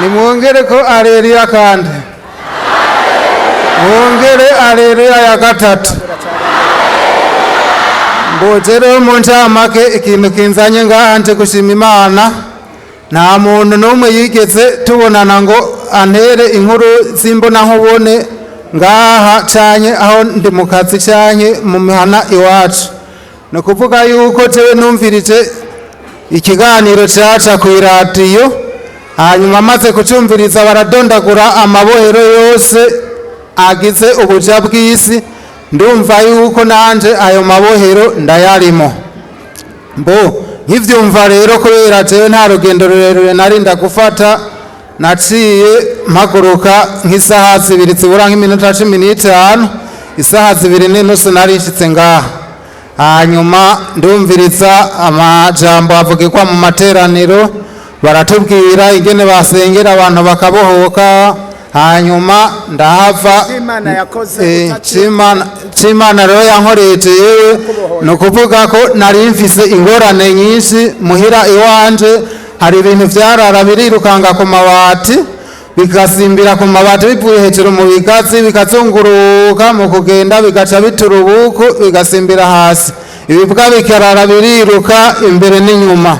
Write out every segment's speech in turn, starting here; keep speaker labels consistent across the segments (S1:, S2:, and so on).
S1: nimwongere ko aleluya kandi mwongere aleluya ya gatatu. Mbogero mu ncamake ikintu kinzanye ngaha nje gushima Imana. Nta muntu n'umwe yigeze tubonana ngo antere inkuru zimbona nkubone ngaha canye aho ndi mu kazi canye mu mihana iwacu. No kuvuga yuko jewe numvirije ikiganiro caca ku iradiyo, hanyuma maze kucumviriza baradondagura amabohero yose agize ubuja bw'isi, ndumva yuko nanje ayo mabohero ndayarimo. Mbo nkivyumva rero kubera jewe nta rugendo rurerure narinda gufata, naciye mpaguruka nk'isaha 2 zibura nk'iminota 15, isaha 2 n'inusu narishitse ngaha. Hanyuma ndumviriza amajambo avugirwa mu materaniro, baratubwira ingene basengera abantu bakabohoka. Hanyuma ndahava Imana rero yankoreje yewe, no kuvuga ko nari mfise ingorane nyinshi muhira iwanje. Hari ibintu vyarara birirukanga ku mabati, bigasimbira ku mabati bivuye hejuru mu bigazi, bikazunguruka mu kugenda bigaca biturubuku bigasimbira hasi, ibibwa bikarara biriruka imbere n'inyuma.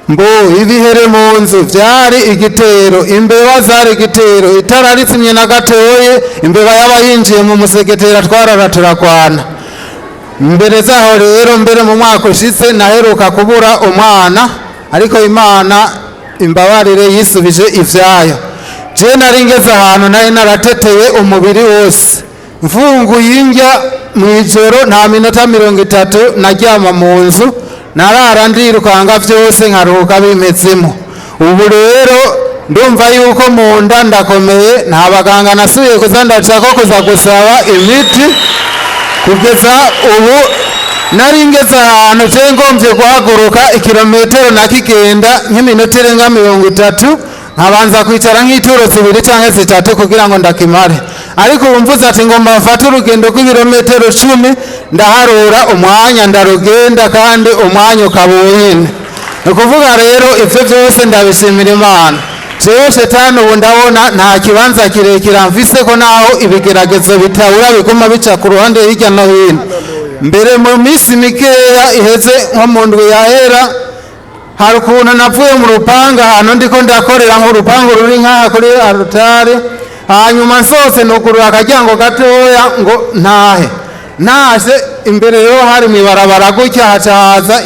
S1: Mbo ibihere mu nzu vyari igitero, imbeba zari igitero, itara ritsimye na gatoye, imbeba yaba yinjiye mu musegetera twarara turakwana. Mbere zaho rero, mbere mu mwaka ushitse naheruka kubura umwana, ariko Imana imbabarire yisubije ivyayo. Je nari ngeze ahantu nari narateteye umubiri wose, mfunguye indya mwijoro nta minota 30 naryama mu nzu, narara ndirukanga vyose nkaruhuka bimezemo. Ubu rero ndumva yuko mu nda ndakomeye, nta baganga nasubiye kuza ndacako kuza gusaba imiti. Kugeza ubu nari ngeze ahantu je ngomvye guhaguruka ikirometero nakigenda nk'iminota irenga 30, nkabanza kwicara nk'ituro 2 canke 3 kugira ngo ndakimare. Ariko ubu mvuze ati ngomba mfate urugendo rw'ibirometero 10, ndaharura umwanya ndarugenda kandi umwanya ukabonyene. Nukuvuga rero ivyo vyose ndabishimira Imana. Jewe shetani ubu ndabona nta kibanza kirekire mfise ko naho ibigeragezo bitabura biguma bica ku ruhande hirya no hino. Mbere mu misi mikeya iheze nko mu ndwi yahera, hari ukuntu navuye mu rupanga ahantu ndiko ndakorera nk'urupangu ruri nk'aha kuri altare. Hanyuma nsose nugurura akaryango gatoya ngo ntahe. Naje imbere yo hari mwibarabara gutya hacaza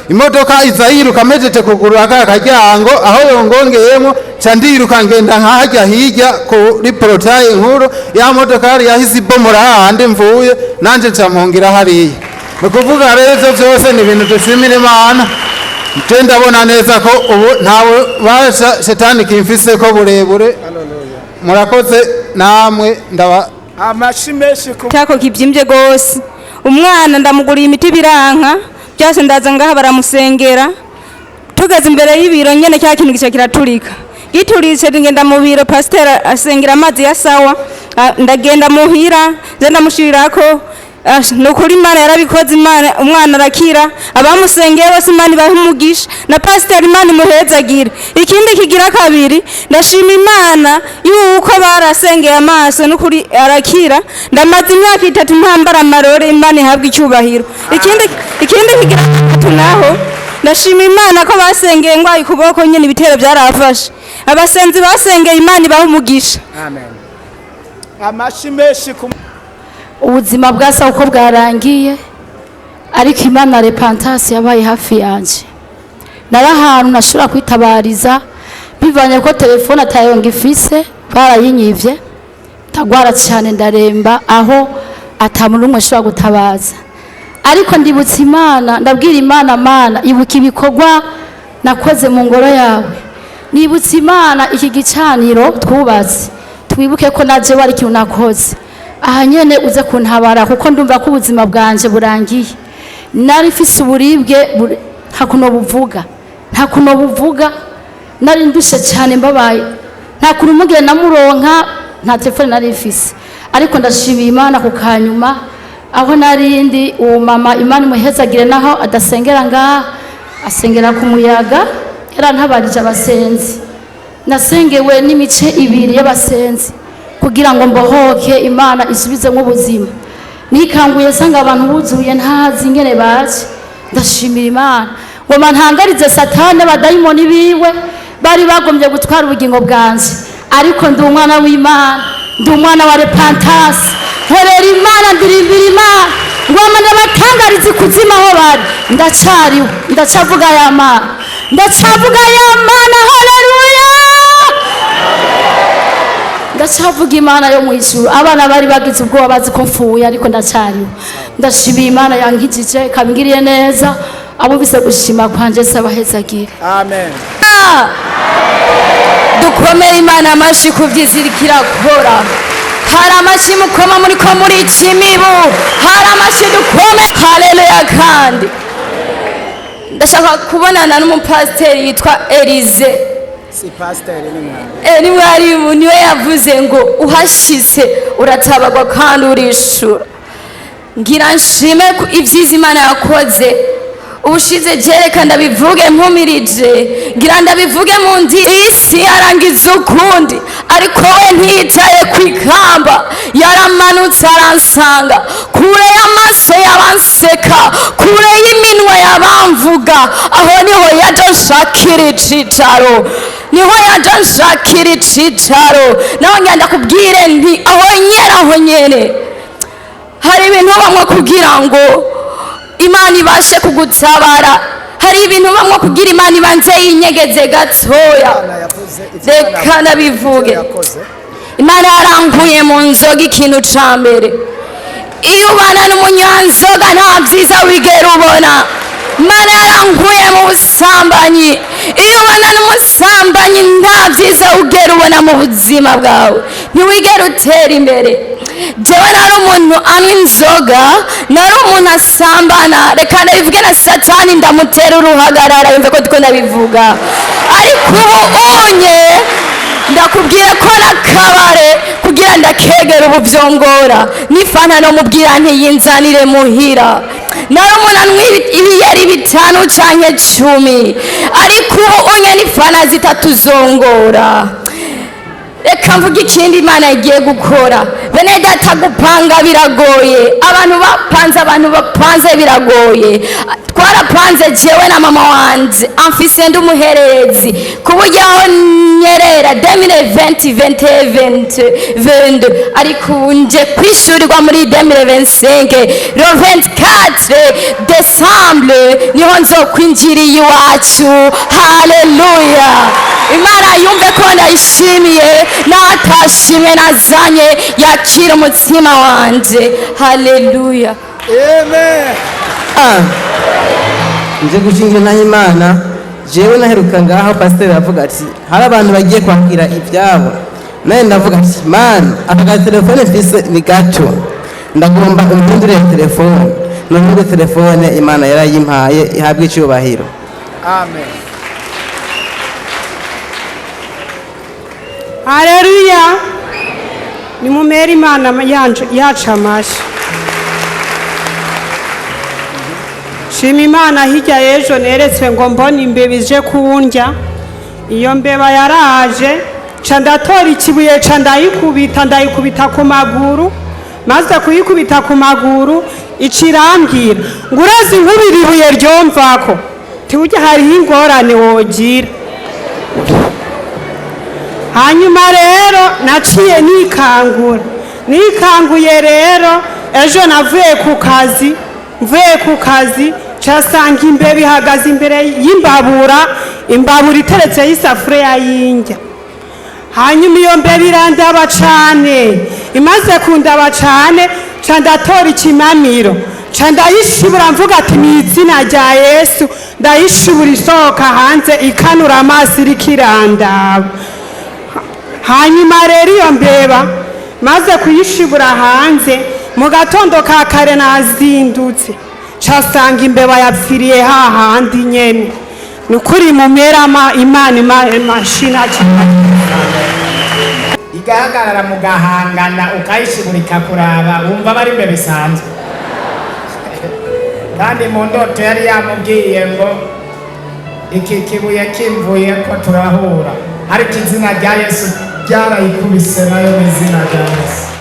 S1: imodoka iza yiruka mejeje kugurura akaryango, aho yongongeyemo ca ndiruka ngenda nkahajya hirya kuri portail nkuru, ya modoka yari yahise ibomora hahandi mvuye, nanje nca mpungira hariya. Nukuvuga rero vyose ni ibintu dushimira Imana. Ndabona neza ko ubu ntawe basha shetani kimfise ko burebure. Murakoze namwe ndaba
S2: amashimeshi tako kivyimbye gose. Umwana ndamuguriye imiti biranka, byase ndaza ngaha baramusengera. Tugeze imbere y'ibiro nyene cya kintu gice kiraturika. Gituritse ngenda mu biro, pastor asengera amazi ya sawa, ndagenda muhira zenda mushirirako. Nukuri Imana yarabikoze, Imana umwana arakira, abamusengeye bose Imana bahumugisha, na pastor Imana muhezagire. Ikindi kigira kabiri, ndashima Imana yuko barasengeye amaso nukuri arakira. Ndamaze imyaka 3 mpambara amarore, Imana ihabwa icyubahiro. Ikindi kigira gatatu naho, ndashima Imana ko basengeye ngwaye kuboko nyene ibitero byarafashe. Abasenzi basengeye Imana bahumugisha.
S3: Amen. Amashimeshi
S4: ubuzima bwasa uko bwarangiye, ariko Imana repentance yabaye hafi yanje. Narahantu nashobora kwitabariza bivanye ko telefone atayo ngifise, barayinyivye tagwara cyane ndaremba aho atamuntu umwe ashobora gutabaza. Ariko ndibutse Imana, ndabwira Imana, Mana ibuka ibikorwa nakoze mu ngoro yawe. Nibutse Imana iki gicaniro twubatse, twibuke ko naje wari kintu nakoze. Aha nyene uze kuntabara kuko ndumva ko ubuzima bwanje burangiye. Nari mfise uburibwe nta kuno buvuga, nari ndushe cyane mbabaye, nta kurumugire namuronka, nta telefone nari mfise. Ariko ndashimiye Imana ku kanyuma aho narindi uwo mama Imana muhezagire naho adasengera ngaha, asengera ku muyaga, yarantabarije abasenzi. nasengewe n'imice ibiri y'abasenzi kugira ngo mbohoke Imana isubize mu buzima. Nikanguye sanga abantu buzuye ntazi ingene baje. Ndashimira Imana ngo mantangarize satani abadayimoni biwe bari bagombye gutwara ubugingo bwanje, ariko ndi umwana w'Imana, ndi umwana wa repentance. Nkorera Imana, ndirimbira Imana ngo amane batangarize kuzima aho bari. Ndacariwe, ndacavuga ya Mana, ndacavuga ya Mana. Haleluya, ndacavuga Imana yo mu ijuru. Abana bari bagize ubwoba bazi ko mfuye, ariko ndacariwe. Ndashimiye Imana yankijije ikambwiriye neza. Abumvise gushima kwanje sabahezagire.
S3: Amen.
S2: Dukomere Imana amashi kuvyizirikira kora. Hari amashi mukoma muri ko muri ikimibu, hari amashi dukome. Haleluya. Kandi ndashaka kubonana n'umupasiteri yitwa Elize.
S3: Si pasiteri ni
S2: mwarimu, niwe yavuze ngo uhashitse uratabagwa kandi urishura. Ngira nshime ivyiza Imana yakoze. Ubushize jereka ndabivuge mpumirije, ngira ndabivuge mu ndi isi yarangiza ukundi, ariko we ntiyicaye kwikamba, yaramanutse aransanga kure y'amaso y'abanseka, kure y'iminwa y'abamvuga. Aho niho yaje nshakira icicaro, niho yaje nshakira icicaro. Naho ngenda kubwire nti aho nyene hari ibintu bamwe kugira ngo Imana ibashe kugutabara. Hari ibintu bamwe kugira Imana ibanze yinyegeze gatoya. Reka nabivuge. Imana yarankuye mu nzoga ikintu ca mbere. Iyo ubana n'umunyanzoga nta vyiza wigera ubona. Imana yarankuye mu busambanyi. Iyo ubana n'umusambanyi nta vyiza ugera ubona mu buzima bwawe, ntiwigera utera imbere. Jewe nari umuntu anywa inzoga, nari umuntu asambana. Reka ndabivuge na satani ndamutera uruhagarara yumve ko ndiko ndabivuga. Ariko ubu unye ndakubwira ko nakabare kugira ndakegera ubu vyongora. Nifana no mubwira ntiyinzanire muhira. Nari umuntu anywa ibiyeri 5 canke 10, ariko ubu unye nifana 3 zongora. Reka mvuga ikindi Imana igiye gukora. Bene data, gupanga biragoye. Abantu bapanze biragoye. Twarapanze jewe na mama wanje amfise ndi umuherezi kuburyo aho nyerera 2020 ariko nje kwishurirwa muri 2025 le 24 décembre niho nzokwinjiriye iwacu. Haleluya. Imana yumve ko ndayishimiye, natashimwe nazanye yakira umutima wanje. Haleluya.
S3: Amen.
S5: Nje gushingira na Imana. Jewe naheruka ngaho pasiteri avuga ati hari abantu bagiye kwakira ibyabo, naye ndavuga ati man, aka telefone mfise ni gato, ndagomba umpindurire telefone. None telefone Imana yarayimpaye, ihabwe icyubahiro.
S3: Amen.
S6: Haleluya. Nimumere Imana yacu amashi. Shima Imana, hirya y'ejo neretswe ngo mbone imbeba ije kundya. Iyo mbeba yaraje ca ndatora ikibuye ca ndayikubita ku maguru. Maze kuyikubita ku maguru icirambwira ngo urazi nkubira ibuye ryomvako, tiburya hariho ingorane wogira. Hanyuma rero naciye nikanguye rero ejo navuye ku kazi casanga imbeba ihagaze imbere y'imbabura, imbabura iteretse y'isafuriya y'indya. Hanyuma iyo mbeba irandaba cane, imaze kundaba cane ca ndatora ikimamiro ca ndayishibura mvuga ati ni izina rya Yesu, ndayishibura isohoka hanze ikanura amaso iriko irandaba. Hanyuma rero iyo mbeba maze kuyishibura hanze, mu gatondo ka kare nazindutse casanga imbeba yapfiriye hahandi nyene. Nukuri mumera Imana imashina cyane.
S3: Igahagarara mugahangana ukayishibura ikakuraba, wumva bari imbeba bisanzwe. Kandi mu ndoto yari yamubwiye ngo iki kibuye kimvuye ko turahura. ariko izina rya Yesu ryarayikubise nayo mu izina rya Yesu.